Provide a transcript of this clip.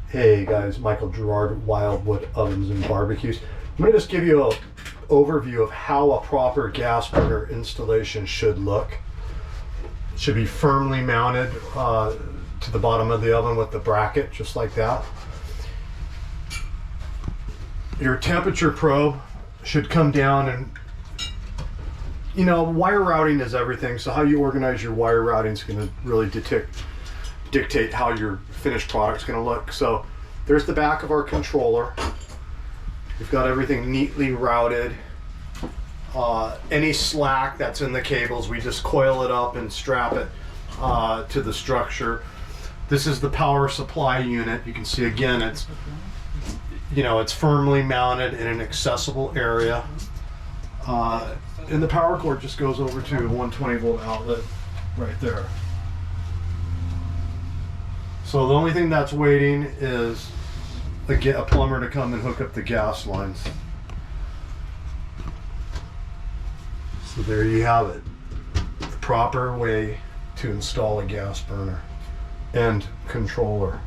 Hey guys, Michael Gerard, Wildwood Ovens and Barbecues. I'm going to just give you an overview of how a proper gas burner installation should look. It should be firmly mounted to the bottom of the oven with the bracket, just like that. Your temperature probe should come down, and you know, wire routing is everything, so how you organize your wire routing is going to really dictate how your finished product's going to look. So there's the back of our controller. We've got everything neatly routed. Any slack that's in the cables, we just coil it up and strap it to the structure. This is the power supply unit. You can see again, it's, you know, it's firmly mounted in an accessible area. And the power cord just goes over to a 120 volt outlet right there. So the only thing that's waiting is a plumber to come and hook up the gas lines. So there you have it. The proper way to install a gas burner and controller.